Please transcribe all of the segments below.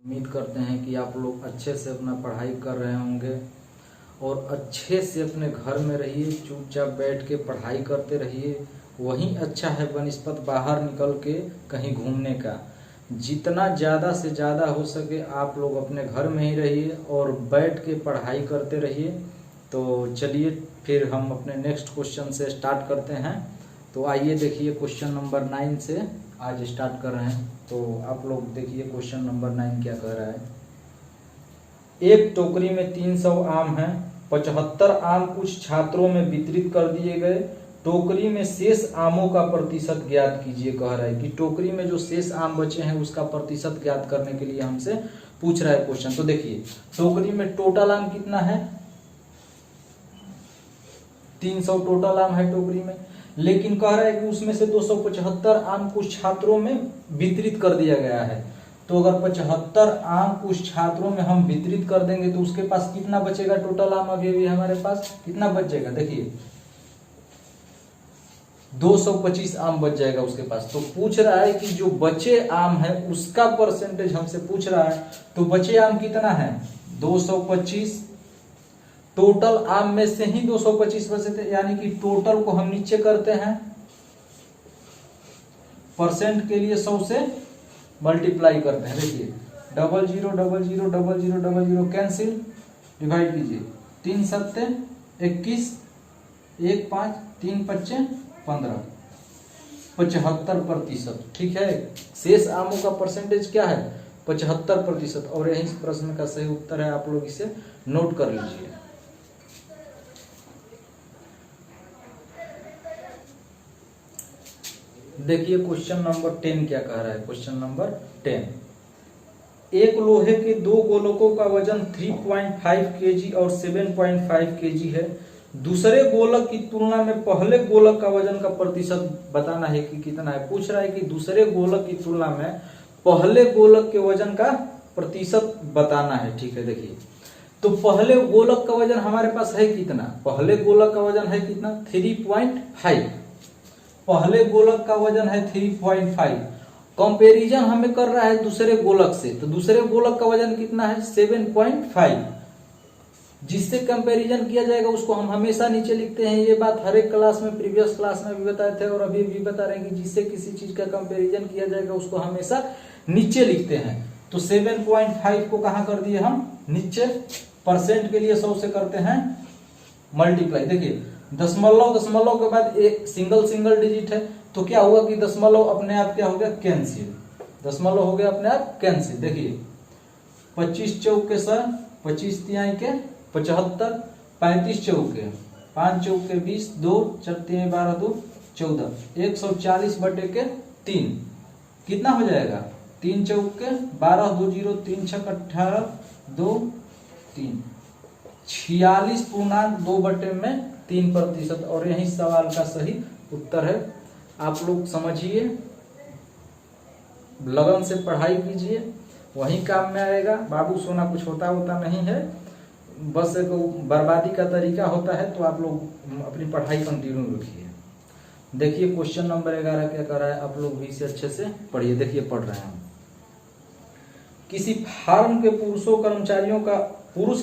उम्मीद करते हैं कि आप लोग अच्छे से अपना पढ़ाई कर रहे होंगे और अच्छे से अपने घर में रहिए, चुपचाप बैठ के पढ़ाई करते रहिए। वही अच्छा है बनिस्पत बाहर निकल के कहीं घूमने का। जितना ज़्यादा से ज़्यादा हो सके आप लोग अपने घर में ही रहिए और बैठ के पढ़ाई करते रहिए। तो चलिए फिर हम अपने नेक्स्ट क्वेश्चन से स्टार्ट करते हैं। तो आइए देखिए क्वेश्चन नंबर 9 से आज स्टार्ट कर रहे हैं। तो आप लोग देखिए क्वेश्चन नंबर 9 क्या कह रहा है। एक टोकरी में 300 आम हैं, 75 आम कुछ छात्रों में वितरित कर दिए गए। टोकरी में शेष आमों का प्रतिशत ज्ञात कीजिए। कह रहा है कि टोकरी में जो शेष आम बचे हैं उसका प्रतिशत ज्ञात करने के लिए हमसे पूछ रहा है क्वेश्चन। तो देखिए टोकरी में टोटल आम कितना है, 300 टोटल आम है टोकरी में, लेकिन कह रहा है कि उसमें से 275 आम कुछ छात्रों में वितरित कर दिया गया है। तो अगर 75 आम कुछ छात्रों में हम वितरित कर देंगे तो उसके पास कितना बचेगा टोटल आम? अभी भी हमारे पास कितना बच जाएगा, देखिए 225 आम बच जाएगा उसके पास। तो पूछ रहा है कि जो बचे आम है उसका परसेंटेज हमसे पूछ रहा है। तो बचे आम कितना है, 225। टोटल आम में से ही 225 बचे थे, यानी कि टोटल को हम नीचे करते हैं, परसेंट के लिए 100 से मल्टीप्लाई करते हैं। देखिए 00 00 00 00 कैंसिल, डिवाइड कीजिए, 3 सत्ते 21, 1 5 3 5 15, 75%। ठीक है, शेष आमों का परसेंटेज क्या है, 75%। और यही प्रश्न का सही उत्तर है, आप लोग इसे नोट कर लीजिए। देखिए क्वेश्चन नंबर 10 क्या कह रहा है। क्वेश्चन नंबर 10, एक लोहे के दो गोलकों का वजन 3.5 केजी और 7.5 केजी है। दूसरे गोलक की तुलना में पहले गोलक का वजन का प्रतिशत बताना है कि कितना है। पूछ रहा है कि दूसरे गोलक की तुलना में पहले गोलक के वजन का प्रतिशत बताना है। ठीक है, देखिए तो पहले गोलक का वजन हमारे पास है कितना, पहले गोलक का वजन है कितना, 3.5। पहले गोलक का वजन है 3.5। कंपैरिजन हमें कर रहा है दूसरे गोलक से, तो दूसरे गोलक का वजन कितना है, 7.5। जिससे कंपैरिजन किया जाएगा उसको हम हमेशा नीचे लिखते हैं। ये बात हर एक क्लास में, प्रीवियस क्लास में भी बताए थे और अभी भी बता रहे हैं कि जिससे किसी चीज का कंपैरिजन किया जाएगा उसको हमेशा नीचे लिखते हैं। तो 7.5 को कहां कर दिए हम, नीचे। परसेंट के लिए 100 से करते हैं मल्टीप्लाई। देखिए दशमलव, दशमलव के बाद एक सिंगल डिजिट है, तो क्या हुआ कि दशमलव अपने आप क्या हो गया, कैंसिल। दशमलव हो गया अपने आप कैंसिल। देखिए 25 चौके 100, 25 तिहाई के 75, 35 चौके 5 चौके 20, 2 4 3 12 2 14, 140 बटे के 3 कितना हो जाएगा, 3 चौके 12 2 0 3 6 18 2 3, 46.2 बटे में 3%। और यही सवाल का सही उत्तर है। आप लोग समझिए, लगन से पढ़ाई कीजिए, वही काम में आएगा। बाबू सोना कुछ होता नहीं है, बस एक बर्बादी का तरीका होता है। तो आप लोग अपनी पढ़ाई कंटिन्यू रखिए। देखिए क्वेश्चन नंबर 11 क्या कर रहा है, आप लोग भी इसे अच्छे से पढ़िए। देखिए पढ़ रहे हैं हम। किसी फार्म के पुरुष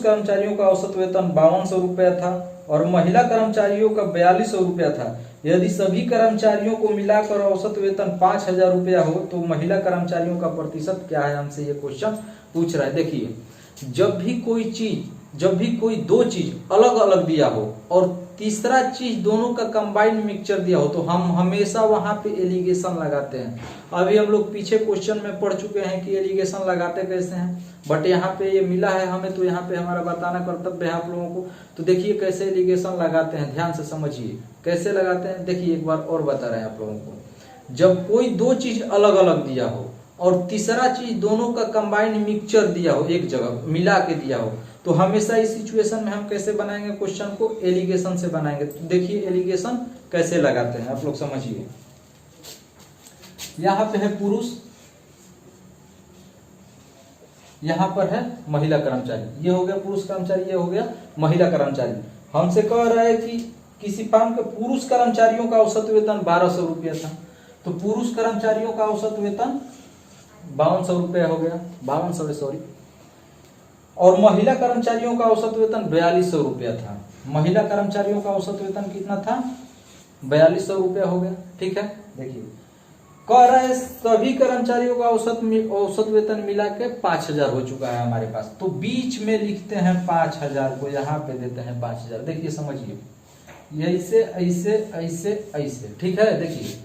कर्मचारियों का औसत वेतन 5200 रुपया था और महिला कर्मचारियों का 4200 रुपया था। यदि सभी कर्मचारियों को मिलाकर औसत वेतन 5000 रुपया हो तो महिला कर्मचारियों का प्रतिशत क्या है, हमसे ये क्वेश्चन पूछ रहा है। देखिए जब भी कोई दो चीज अलग अलग दिया हो और तीसरा चीज दोनों का कंबाइंड मिक्सचर दिया हो तो हम हमेशा वहां पे एलिगेशन लगाते हैं। अभी हम लोग पीछे क्वेश्चन में पढ़ चुके हैं कि एलिगेशन लगाते कैसे हैं, बट यहाँ पे ये मिला है हमें, तो यहाँ पे हमारा बताना कर्तव्य है आप लोगों को। तो देखिए कैसे एलिगेशन लगाते हैं, ध्यान से समझिए कैसे लगाते हैं। देखिए एक बार और बता रहे हैं आप लोगों को। जब कोई दो चीज अलग अलग दिया हो और तीसरा चीज दोनों का कंबाइंड मिक्सचर दिया हो, एक जगह मिला के दिया हो, तो हमेशा इस सिचुएशन में हम कैसे बनाएंगे क्वेश्चन को, एलिगेशन से बनाएंगे। तो देखिए एलिगेशन कैसे लगाते हैं आप लोग समझिए। यहां पे है पुरुष, यहां पर है महिला कर्मचारी। ये हो गया पुरुष कर्मचारी, ये हो गया महिला कर्मचारी। हमसे कह रहा है कि किसी फर्म के पुरुष कर्मचारियों का औसत वेतन 1200 रुपया था। तो पुरुष कर्मचारियों का औसत वेतन 5200 रुपया हो गया, 5200 सॉरी। और महिला कर्मचारियों का औसत वेतन 4200 रुपया था। महिला कर्मचारियों का औसत वेतन कितना था? 4200 रुपया हो गया। ठीक है, देखिए कह रहा है सभी कर्मचारियों का औसत वेतन मिला के 5000 हो चुका है हमारे पास। तो बीच में लिखते हैं 5000 को, यहाँ पे देते हैं 5000। देखिए समझिए, ऐसे ऐसे ऐसे ऐसे, ठीक है। देखिए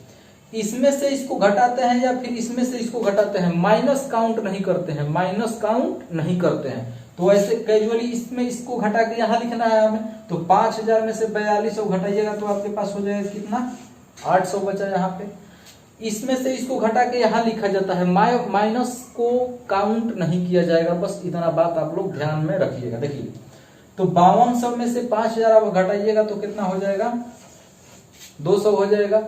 इसमें से इसको घटाते हैं या फिर इसमें से इसको घटाते हैं, माइनस काउंट नहीं करते हैं, माइनस काउंट नहीं करते हैं। तो ऐसे कैजुअली इसमें इसको घटा के यहाँ लिखना है हमें। तो 5000 में से 4200 घटाइएगा तो आपके पास हो जाएगा कितना? 800 बचा यहाँ पे। इसमें से इसको घटा के यहाँ लिखा जाता है, माइनस को काउंट नहीं किया जाएगा। बस इतना बात आप लोग ध्यान में रखिएगा। देखिए तो 5200 में से 5000 आप घटाइएगा तो कितना हो जाएगा? 200 हो जाएगा।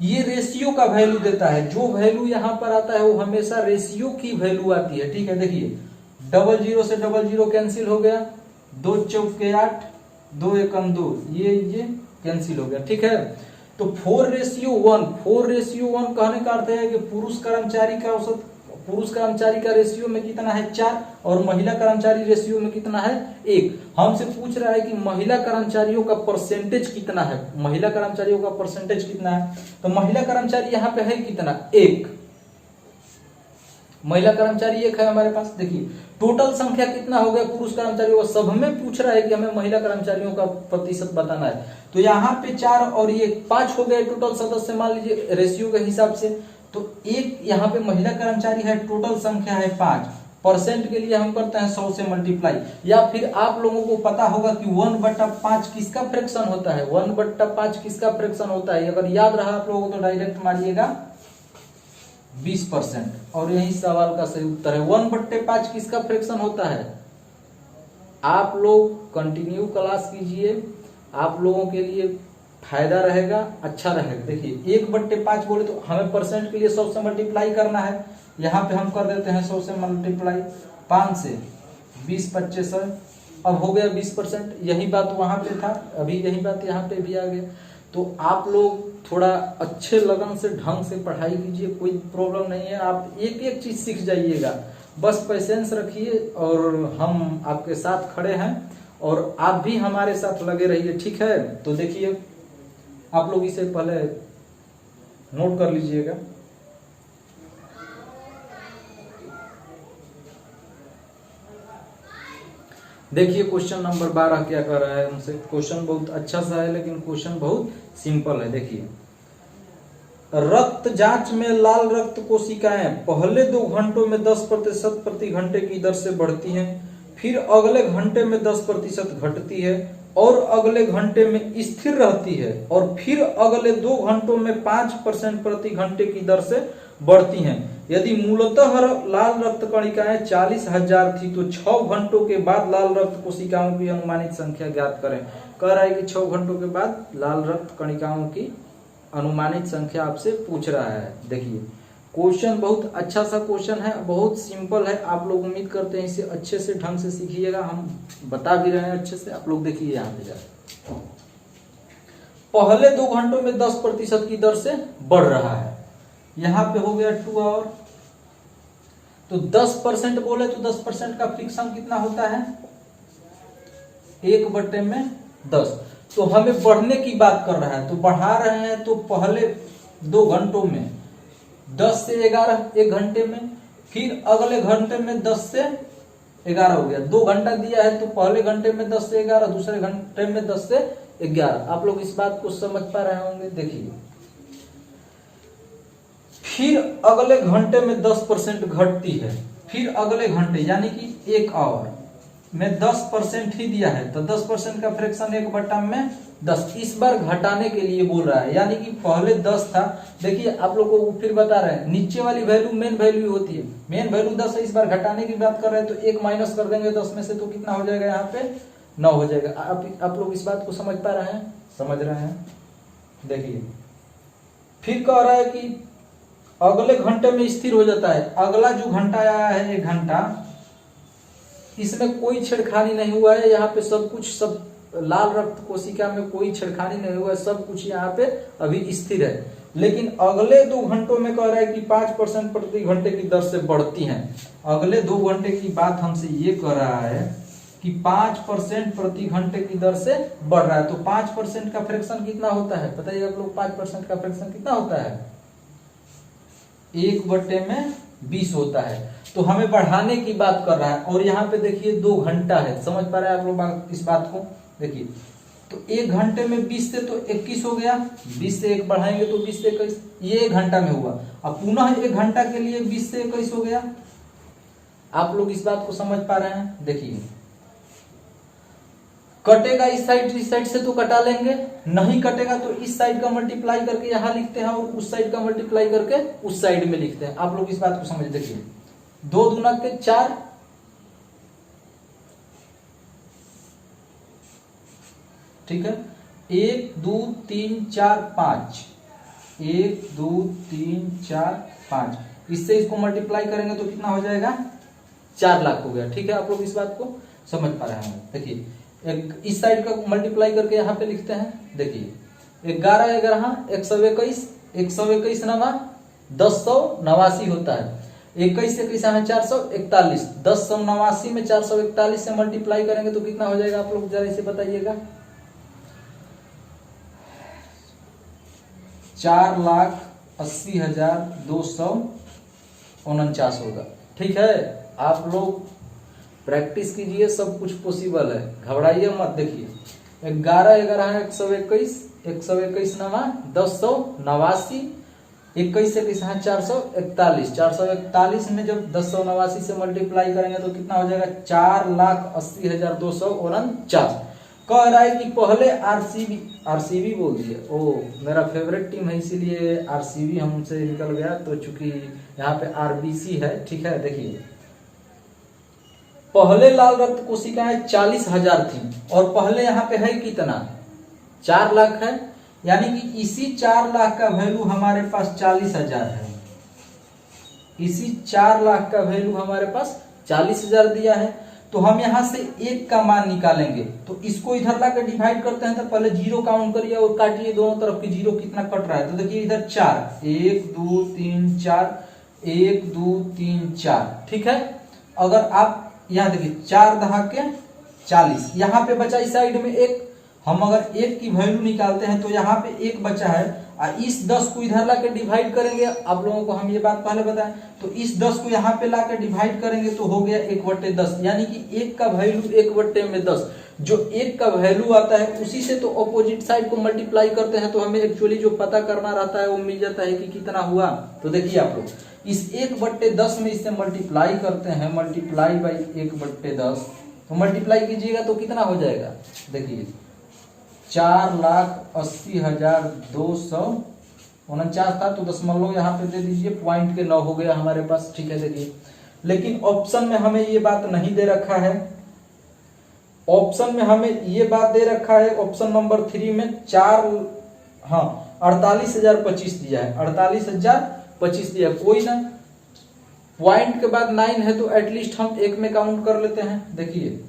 ये रेशियो का वैल्यू देता है, जो वैल्यू यहाँ पर आता है वो हमेशा रेशियो की वैल्यू आती है। ठीक है, देखिए 00 से 00 कैंसिल हो गया, 2 चौके 8, 2 एकम 2, ये कैंसिल हो गया। ठीक है, तो 4:1, 4:1 कहने का अर्थ है कि पुरुष कर्मचारी का रेशियो में कितना है? 4, और महिला कर्मचारी रेशियो में कितना है? 1। हमसे पूछ रहा है कि महिला कर्मचारियों का परसेंटेज कितना है, महिला कर्मचारियों का परसेंटेज कितना है। तो महिला कर्मचारी यहाँ पे है कितना? 1। महिला कर्मचारी 1 है हमारे पास। देखिए टोटल संख्या कितना हो गया पुरुष कर्मचारियों का? सब में पूछ रहा है कि हमें महिला कर्मचारियों का प्रतिशत बताना है। तो यहाँ पे 4 और ये 5 हो गए टोटल सदस्य, मान लीजिए रेशियो के हिसाब से। तो 1 यहाँ पे महिला कर्मचारी है, टोटल संख्या है 5। परसेंट के लिए हम करते हैं 100 से मल्टीप्लाई, या फिर आप लोगों को पता होगा कि 1/5 किसका फ्रैक्शन होता है? 1/5 किसका फ्रैक्शन होता है? अगर याद रहा आप लोगों को तो डायरेक्ट मारिएगा 20%। और यही सवाल का सही उत्तर है। 1/5 किसका फ्रैक्शन होता है? आप लोग कंटिन्यू क्लास कीजिए, आप लोगों के लिए फायदा रहेगा, अच्छा रहेगा। देखिए 1/5 बोले तो हमें परसेंट के लिए 100 से मल्टीप्लाई करना है। यहाँ पे हम कर देते हैं 100 से मल्टीप्लाई, 5 से 20 25 अब हो गया 20%। यही बात वहां पे था, अभी यही बात यहाँ पे भी आ गया। तो आप लोग थोड़ा अच्छे लगन से ढंग से पढ़ाई कीजिए, कोई प्रॉब्लम नहीं है। आप एक एक चीज सीख जाइएगा, बस पेशेंस रखिए और हम आपके साथ खड़े हैं और आप भी हमारे साथ लगे रहिए। ठीक है, तो देखिए आप लोग इसे पहले नोट कर लीजिएगा। देखिए क्वेश्चन नंबर 12 क्या कर रहा है हमसे। क्वेश्चन बहुत अच्छा सा है लेकिन क्वेश्चन बहुत सिंपल है। देखिए रक्त जांच में लाल रक्त कोशिकाएं पहले 2 घंटों में 10% प्रति घंटे की दर से बढ़ती हैं, फिर अगले घंटे में 10% घटती है और अगले घंटे में स्थिर रहती है, और फिर अगले 2 घंटों में 5% प्रति घंटे की दर से बढ़ती हैं। यदि मूलतः लाल रक्त कणिकाएं 40,000 थी तो 6 घंटों के बाद लाल रक्त कोशिकाओं की अनुमानित संख्या ज्ञात करें। कह रहा है कि 6 घंटों के बाद लाल रक्त कणिकाओं की अनुमानित संख्या आपसे पूछ रहा है। देखिए क्वेश्चन बहुत अच्छा सा क्वेश्चन है, बहुत सिंपल है। आप लोग उम्मीद करते हैं इसे अच्छे से ढंग से सीखिएगा, हम बता भी रहे हैं अच्छे से। आप लोग देखिए यहाँ पे जाकर पहले 2 घंटों में 10% की दर से बढ़ रहा है। यहाँ पे हो गया 2 आवर, तो 10% बोले तो 10% का फ्रिक्शन कितना होता है? 1/10। तो हमें बढ़ने की बात कर रहा है, तो बढ़ा रहे हैं। तो पहले 2 घंटों में 10 से 11 एक घंटे में, फिर अगले घंटे में 10 से 11 हो गया। 2 घंटा दिया है तो पहले घंटे में 10 से 11, दूसरे घंटे में 10 से 11। आप लोग इस बात को समझ पा रहे होंगे। देखिए फिर अगले घंटे में 10% घटती है, फिर अगले घंटे यानी कि 1 आवर में 10% ही दिया है, तो 10% का फ्रैक्शन 1/10। इस बार घटाने के लिए बोल रहा है, यानी कि पहले 10 था। देखिए आप लोग को फिर बता रहे हैं, नीचे वाली वैल्यू मेन वैल्यू होती है, मेन वैल्यू 10 है। इस बार घटाने की बात कर रहे हैं तो 1 माइनस कर देंगे 10 में से, तो कितना हो जाएगा? यहाँ पे 9 हो जाएगा। आप लोग इस बात को समझ पा रहे हैं? समझ रहे हैं? देखिए फिर कह रहा है कि अगले घंटे में स्थिर हो जाता है। अगला जो घंटा आया है 1 घंटा, इसमें कोई छेड़खानी नहीं हुआ है। यहाँ पे सब कुछ, सब लाल रक्त कोशिका में कोई छेड़खानी नहीं हुआ है, सब कुछ यहाँ पे अभी स्थिर है। लेकिन अगले 2 घंटों में कह रहा है कि 5% प्रति घंटे की दर से बढ़ती हैं। अगले 2 घंटे की बात हमसे ये कह रहा है कि 5% प्रति घंटे की दर से बढ़ रहा है। तो 5% का फ्रैक्शन कितना होता है बताइए आप लोग, 5% का फ्रैक्शन कितना होता है? 1/20 होता है। तो हमें बढ़ाने की बात कर रहा है और यहाँ पे देखिए 2 घंटा है। समझ पा रहे हैं आप लोग इस बात को? देखिए तो 1 घंटे में 20 से तो 21 हो गया, 20 से 1 बढ़ाएंगे तो 20 से 21, ये 1 घंटा में हुआ। अब पुनः 1 घंटा के लिए 20 से 21 हो गया। आप लोग इस बात को समझ पा रहे हैं? देखिए कटेगा इस साइड से तो कटा लेंगे, नहीं कटेगा तो इस साइड का मल्टीप्लाई करके यहां लिखते हैं और उस साइड का मल्टीप्लाई करके उस साइड में लिखते हैं। आप लोग इस बात को समझ। देखिए 2 दूना के 4, ठीक है, 1 2 3 4 5, 1 2 3 4 5, इससे इसको मल्टीप्लाई करेंगे तो कितना हो जाएगा? 4 लाख हो गया। ठीक है, आप लोग इस बात को समझ पा रहे हैं? देखिए एक इस साइड का मल्टीप्लाई करके यहाँ पे लिखते हैं। देखिए 11 11 121, 121 नवा 1089 होता है। 21 से 21 है 441, 1089 में 441 से मल्टीप्लाई करेंगे तो कितना हो जाएगा? आप लोग जरा इसे बताइएगा। 4,80,249 होगा। ठीक है, आप लोग प्रैक्टिस कीजिए, सब कुछ पॉसिबल है, घबराइए मत। देखिए 11 11 121, 121 नवा 1089, 21 से 21 है 441, 441 में जब 1089 से मल्टीप्लाई करेंगे तो कितना हो जाएगा? 4,80,249। कह रहा है कि पहले आरसीबी बोल दिए, ओ मेरा फेवरेट टीम है इसीलिए आरसीबी हमसे निकल गया, तो चूंकि यहाँ पे आरबीसी है। ठीक है, देखिए पहले लाल रक्त कोशिकाएं 40,000 थी और पहले यहाँ पे है कितना? 4 लाख है, यानी कि इसी 4 लाख का वैल्यू हमारे पास 40,000 है। इसी 4 लाख का वैल्यू हमारे पास 40,000 दिया है। तो हम यहां से 1 का मान निकालेंगे, तो इसको इधर लाकर डिवाइड करते हैं। तो पहले 0 काउंट करिए और काटिए दोनों तरफ की 0 कितना कट रहा है। तो देखिए इधर 4, 1 2 3 4, 1 2 3 4। ठीक है, अगर आप यहाँ देखिए 4 दहा के 40, यहाँ पे बचा इस साइड में 1। हम अगर 1 की वैल्यू निकालते हैं तो यहाँ पे 1 बचा है, और इस 10 को इधर लाके डिवाइड करेंगे। आप लोगों को हम ये बात पहले बताएं, तो इस 10 को यहाँ पे लाके डिवाइड करेंगे तो हो गया 1/10, यानी कि 1 का वैल्यू 1/10। जो 1 का वैल्यू आता है उसी से तो अपोजिट साइड को मल्टीप्लाई करते हैं, तो हमें एक्चुअली जो पता करना रहता है वो मिल जाता है कि कितना हुआ। तो देखिए आप लोग इस 1/10 में इससे मल्टीप्लाई करते हैं, मल्टीप्लाई बाई 1/10, तो मल्टीप्लाई कीजिएगा तो कितना हो जाएगा? देखिए 4,80,249 था, तो दशमलव यहाँ पे दे दीजिए, पॉइंट के 9 हो गया हमारे पास। ठीक है, देखिए लेकिन ऑप्शन में हमें ये बात नहीं दे रखा है। ऑप्शन में हमें ये बात दे रखा है, ऑप्शन नंबर 3 में 48,025 दिया है, 48,025 दिया। कोई ना, पॉइंट के बाद 9 है तो एटलीस्ट हम 1 में काउंट कर लेते हैं। देखिए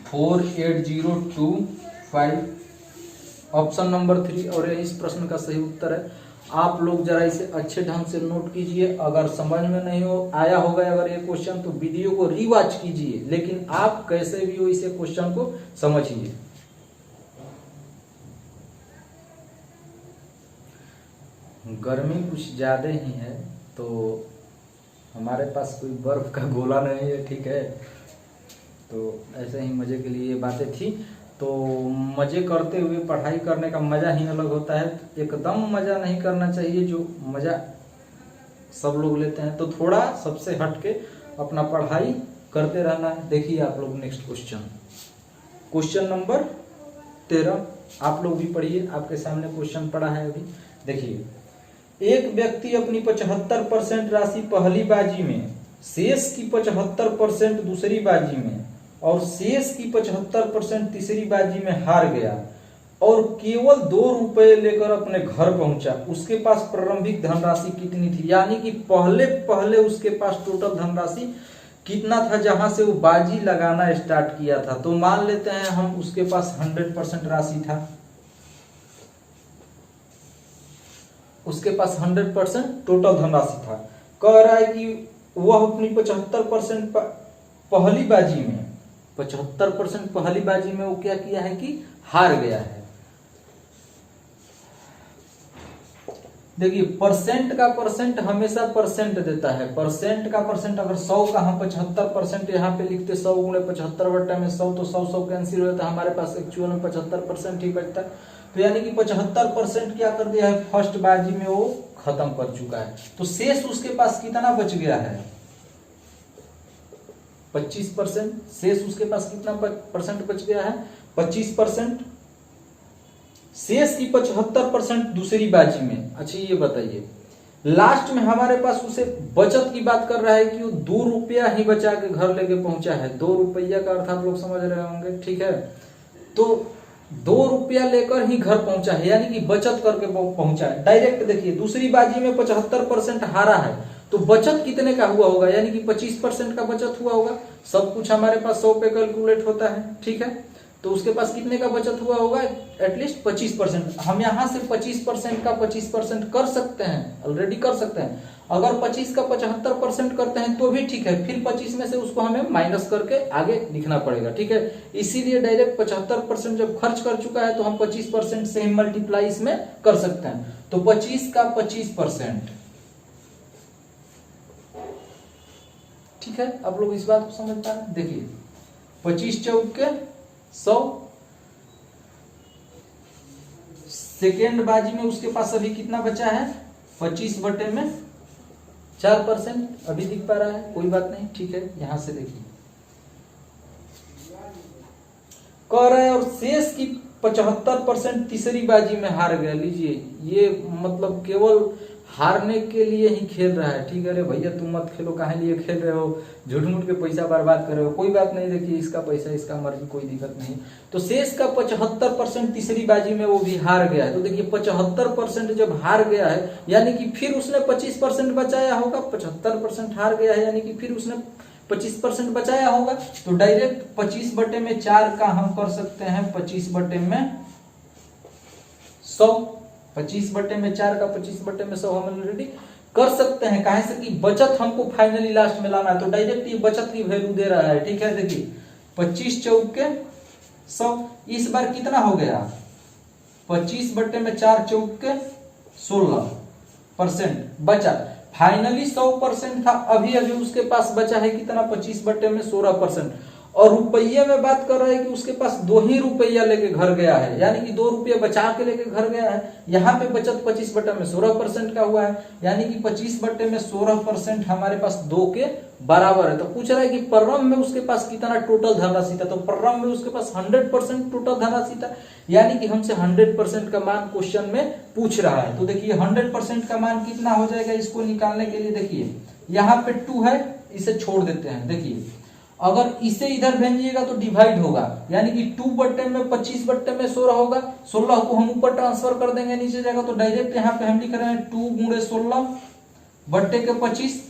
48025 ऑप्शन नंबर 3 और इस प्रश्न का सही उत्तर है। आप लोग जरा इसे अच्छे ढंग से नोट कीजिए। अगर समझ में नहीं आया होगा अगर ये क्वेश्चन, तो वीडियो को रीवॉच कीजिए, लेकिन आप कैसे भी हो इसे क्वेश्चन को समझिए। गर्मी कुछ ज्यादा ही है, तो हमारे पास कोई बर्फ का गोला नहीं है। ठीक है, तो ऐसे ही मजे के लिए ये बातें थी। तो मजे करते हुए पढ़ाई करने का मजा ही अलग होता है। एकदम मजा नहीं करना चाहिए जो मजा सब लोग लेते हैं, तो थोड़ा सबसे हटके अपना पढ़ाई करते रहना है। देखिए आप लोग नेक्स्ट क्वेश्चन नंबर 13 आप लोग भी पढ़िए, आपके सामने क्वेश्चन पड़ा है अभी। देखिए एक व्यक्ति अपनी 75% राशि पहली बाजी में, शेष की 75% दूसरी बाजी में और शेष की 75% तीसरी बाजी में हार गया और केवल 2 रुपए लेकर अपने घर पहुंचा। उसके पास प्रारंभिक धनराशि कितनी थी? यानी कि पहले उसके पास टोटल धनराशि कितना था जहां से वो बाजी लगाना स्टार्ट किया था। तो मान लेते हैं हम उसके पास 100% राशि था। उसके पास 100% टोटल धनराशि था। कह रहा है कि वह अपनी 75% पहली बाजी में 75% पहली बाजी में वो क्या किया है कि हार गया है। देखिए परसेंट का परसेंट हमेशा परसेंट देता है। परसेंट का परसेंट अगर 100 का हम 75% यहाँ पे लिखते 100 गुणे 75 बट्टा में 100 तो 100 कैंसिल हो जाता है, हमारे पास एक्चुअल में 75% ही बचता है। तो यानी कि 75% क्या कर दिया है, फर्स्ट बाजी में वो खत्म कर चुका है। तो शेष उसके पास कितना बच गया है, 25%। शेष उसके पास कितना परसेंट बच गया है, 25%। शेष की 75% दूसरी बाजी में। अच्छा ये बताइए लास्ट में हमारे पास उसे बचत की बात कर रहा है कि वो 2 रुपया ही बचा के घर लेके पहुंचा है। 2 रुपया का अर्थ आप लोग समझ रहे होंगे, ठीक है। तो 2 रुपया लेकर ही घर पहुंचा है, यानी कि बचत करके पहुंचा है डायरेक्ट। देखिए दूसरी बाजी में 75% हारा है, तो बचत कितने का हुआ होगा, यानी कि 25% का बचत हुआ होगा। सब कुछ हमारे पास 100 पे कैलकुलेट होता है, ठीक है। तो उसके पास कितने का बचत हुआ होगा, एटलीस्ट 25%। हम यहां से 25% का 25% कर सकते हैं, ऑलरेडी कर सकते हैं। अगर 25 का 75% करते हैं तो भी ठीक है, फिर 25 में से उसको हमें माइनस करके आगे लिखना पड़ेगा, ठीक है। इसीलिए डायरेक्ट 75% जब खर्च कर चुका है तो हम 25% से ही मल्टीप्लाई इसमें कर सकते हैं। तो 25 का 25%, ठीक है। आप लोग इस बात को समझ पा रहे हैं। देखिए 25 चौक के 100। सेकेंड बाजी में उसके पास अभी कितना बचा है, 25 बटे में 4%। अभी दिख पा रहा है, कोई बात नहीं, ठीक है। यहां से देखिए कह रहा है और शेष की 75% तीसरी बाजी में हार गया। लीजिए ये मतलब केवल हारने के लिए ही खेल रहा है, ठीक है। अरे भैया तुम मत खेलो, काहे लिए खेल रहे हो, झूठ मूठ के पैसा बर्बाद कर रहे हो। कोई बात नहीं, देखिए इसका पैसा इसका मर्जी, कोई दिक्कत नहीं। तो शेष का 75% तीसरी बाजी में वो भी हार गया है। तो देखिए 75% जब हार गया है यानी कि फिर उसने 25% बचाया होगा। 75% हार गया है यानी कि फिर उसने 25% बचाया होगा। तो डायरेक्ट 25 बटे में 4 का हम कर सकते हैं 25 बटे में 100। 25 बटे में 4 का 25 बटे में 100 हम ऑलरेडी कर सकते हैं। काहे से कि बचत हमको फाइनली लास्ट में लाना है, तो डायरेक्ट ये बचत की वैल्यू दे रहा है, ठीक है। देखिए 25 चौक के 100, इस बार कितना हो गया, 25 बटे में 4 चौक के 16% बचा। फाइनली 100% था, अभी अभी उसके पास बचा है कितना, 25 बटे में 16%। और रुपये में बात कर रहे हैं कि उसके पास 2 ही रुपया लेके घर गया है, यानी कि 2 रुपये बचा के लेके घर गया है। यहाँ पे बचत 25 बटे में 16% का हुआ है, यानी कि 25 बटे में 16% हमारे पास 2 के बराबर है। तो पूछ रहा है कि प्रारंभ में उसके पास कितना टोटल धनराशि था, तो प्रारंभ में उसके पास 100% टोटल धनराशि था, यानी कि हमसे 100% का मान क्वेश्चन में पूछ रहा है। तो देखिए 100% का मान कितना हो जाएगा, इसको निकालने के लिए देखिए यहाँ पे 2 है, इसे छोड़ देते हैं। देखिए अगर इसे इधर भेजिएगा तो डिवाइड होगा, यानी कि 2 बट्टे में 25 बट्टे में 16 होगा। 16 को हम ऊपर ट्रांसफर कर देंगे, नीचे जाएगा। तो डायरेक्ट यहाँ पे हम लिख रहे हैं 2 गुणे 16 बट्टे के 25।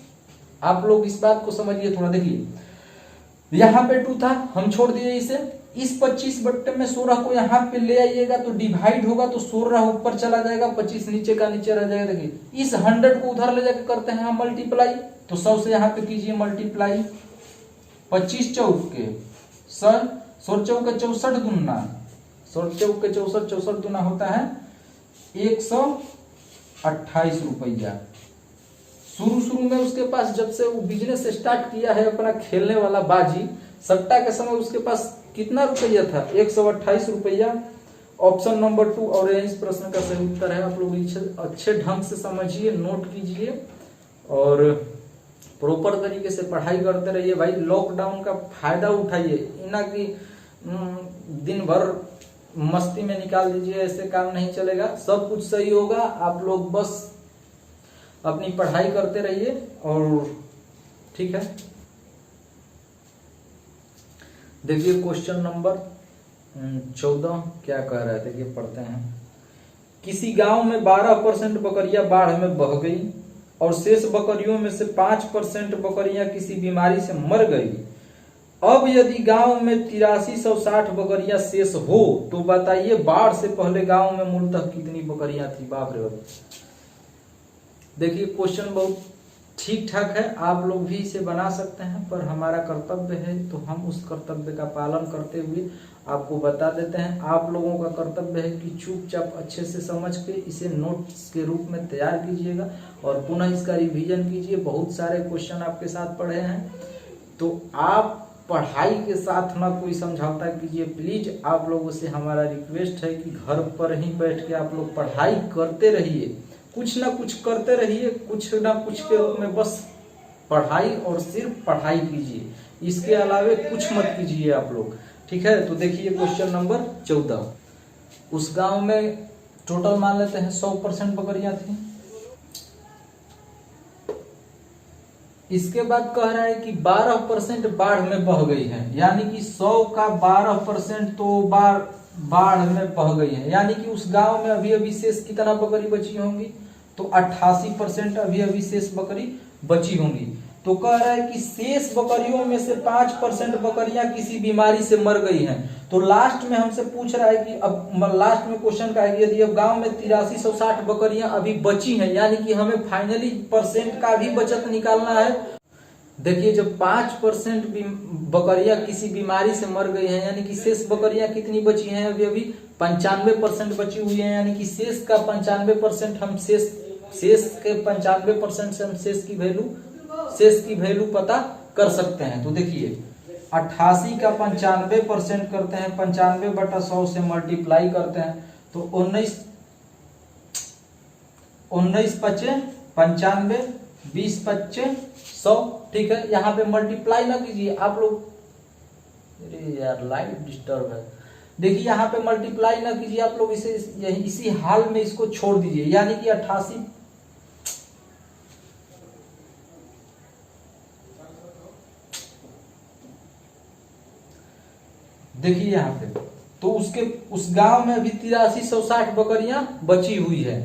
आप लोग इस बात को समझिए थोड़ा। देखिए यहाँ पे 2 था, हम छोड़ दिए इसे। इस 25 बट्टे में 16 को यहाँ पे ले आइएगा तो डिवाइड होगा, तो 16 ऊपर चला जाएगा, 25 नीचे का नीचे रह जाएगा। देखिए इस 100 को उधर ले जाकर करते हैं हम मल्टीप्लाई, तो 100 से यहाँ पे कीजिए मल्टीप्लाई। 25 चौक के 100 चौक के 64 दुना, 100 चौक के 64, 64 दुना होता है 128 रुपया। शुरू में उसके पास जब से वो बिजनेस स्टार्ट किया है अपना खेलने वाला बाजी सट्टा के समय, उसके पास कितना रुपया था, 128 रुपया। ऑप्शन नंबर 2 और इस प्रश्न का सही उत्तर है। आप लोग अच्छे ढंग से समझिए, नोट कीजिए और प्रॉपर तरीके से पढ़ाई करते रहिए भाई। लॉकडाउन का फायदा उठाइए, इना कि दिन भर मस्ती में निकाल दीजिए, ऐसे काम नहीं चलेगा। सब कुछ सही होगा, आप लोग बस अपनी पढ़ाई करते रहिए और ठीक है। देखिए क्वेश्चन नंबर 14 क्या कह रहा है, देखिए पढ़ते हैं। किसी गांव में 12% बकरियां बाढ़ में बह गई और शेष बकरियों में से 5% बकरियां किसी बीमारी से मर गई। अब यदि गांव में 8360 बकरियां शेष हो, तो बताइए बाढ़ से पहले गांव में मूलतः कितनी बकरियां थी। बाप रे बाप, देखिए क्वेश्चन बहुत ठीक ठाक है, आप लोग भी इसे बना सकते हैं, पर हमारा कर्तव्य है तो हम उस कर्तव्य का पालन करते हुए आपको बता देते हैं। आप लोगों का कर्तव्य है कि चुपचाप अच्छे से समझ के इसे नोट्स के रूप में तैयार कीजिएगा और पुनः इसका रिवीजन कीजिए। बहुत सारे क्वेश्चन आपके साथ पढ़े हैं, तो आप पढ़ाई के साथ ना कोई समझौता कीजिए। प्लीज आप लोगों से हमारा रिक्वेस्ट है कि घर पर ही बैठ के आप लोग पढ़ाई करते रहिए, कुछ ना कुछ करते रहिए, कुछ ना कुछ के रूप में बस पढ़ाई और सिर्फ पढ़ाई कीजिए, इसके अलावे कुछ मत कीजिए आप लोग, ठीक है। तो देखिए क्वेश्चन नंबर 14, उस गांव में टोटल मान लेते हैं 100% बकरियां थी। इसके बाद कह रहा है कि 12% बाढ़ में बह गई है, यानी कि 100 का 12% तो बाढ़ में बह गई है, यानी कि उस गांव में अभी अभी शेष कितना बकरी बची होंगी, तो 88% अभी अभी शेष बकरी बची होंगी। तो कह रहा है कि शेष बकरियों में से 5% बकरियां किसी बीमारी से मर गई हैं। तो लास्ट में हमसे पूछ रहा है कि अब लास्ट में क्वेश्चन का है कि यदि अब गांव में 8360 बकरियां अभी बची हैं, यानी कि हमें फाइनली परसेंट का भी बचत निकालना है। देखिए जब 5% बकरियां किसी बीमारी से मर गई हैं, यानी कि शेष बकरियां कितनी बची हैं, अभी अभी 95% बची हुई है, यानी कि शेष का 95% हम शेष के 95% से हम शेष की वैल्यू पता कर सकते हैं। तो देखिए 88 का 95% करते हैं, 95/100 से मल्टीप्लाई करते हैं, तो 19 पच्चे 95, 20 पच्चे 100, ठीक है। यहाँ पे मल्टीप्लाई ना कीजिए आप लोग, अरे यार लाइट डिस्टर्ब है। देखिए यहाँ पे मल्टीप्लाई ना कीजिए आप लोग, इसी हाल में इसको छोड़ दीजिए, यानी कि 88, देखिए यहाँ पे तो उस गांव में अभी 8360 बकरियां बची हुई है,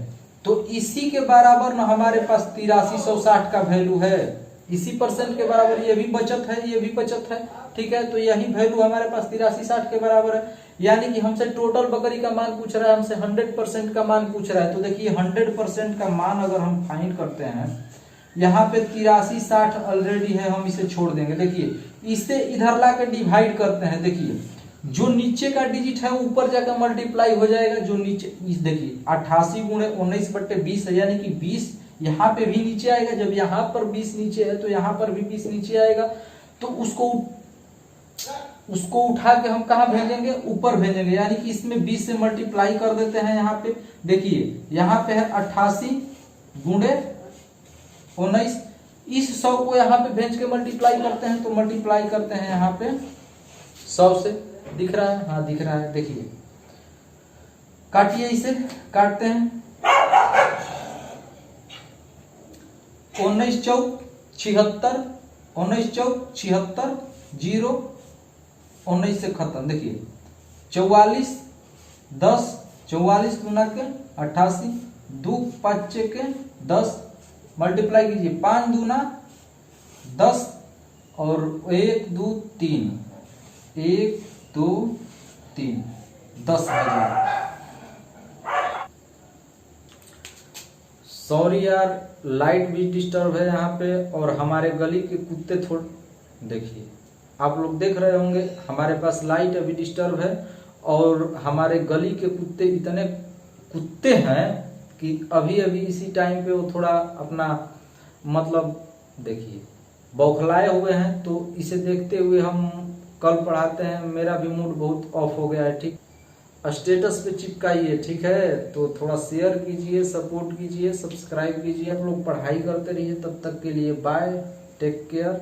तो इसी के बराबर ना हमारे पास 8360 का वैल्यू है, इसी परसेंट के बराबर ये भी बचत है, ये भी बचत है, ठीक है। तो यही वैल्यू हमारे पास 8360 के बराबर है, यानी कि हमसे टोटल बकरी का मान पूछ रहा है, हमसे 100% का मान पूछ रहा है। तो देखिए 100% का मान अगर हम फाइंड करते हैं, यहाँ पे 8360 ऑलरेडी है, हम इसे छोड़ देंगे। देखिए इसे इधर ला के डिवाइड करते हैं, देखिए जो नीचे का डिजिट है ऊपर जाकर मल्टीप्लाई हो जाएगा, जो नीचे देखिए 88 गुणे 19/20 है, यानी कि 20 यहाँ पे भी नीचे आएगा। जब यहाँ पर 20 नीचे है तो यहाँ पर भी 20 नीचे आएगा, तो उसको उठा के हम कहाँ भेजेंगे, ऊपर भेजेंगे, यानी कि इसमें 20 से मल्टीप्लाई कर देते हैं। यहाँ पे देखिए यहाँ पे है 88 गुणे 19, इस 100 को यहाँ पे भेज के मल्टीप्लाई करते हैं, तो मल्टीप्लाई करते हैं यहाँ पे 100 से, दिख रहा है, हाँ दिख रहा है। देखिए काटिए, इसे काटते हैं, 19 चौक 76, 19 चौक 76, 0 19 से खत्म। देखिए 44 10, 44 गुना के 88, 2 5 के 10, मल्टीप्लाई कीजिए, 5 दूना 10 और 1 2 3, 1 2 3 10 बजे। सॉरी यार लाइट भी डिस्टर्ब है यहाँ पे, और हमारे गली के कुत्ते थोड़े, देखिए आप लोग देख रहे होंगे हमारे पास लाइट अभी डिस्टर्ब है, और हमारे गली के कुत्ते इतने कुत्ते हैं कि अभी अभी इसी टाइम पे वो थोड़ा अपना मतलब देखिए बौखलाए हुए हैं। तो इसे देखते हुए हम कल पढ़ाते हैं, मेरा भी मूड बहुत ऑफ हो गया है, ठीक। स्टेटस पे चिपकाइए, ठीक है। तो थोड़ा शेयर कीजिए, सपोर्ट कीजिए, सब्सक्राइब कीजिए, आप लोग पढ़ाई करते रहिए। तब तक के लिए बाय, टेक केयर।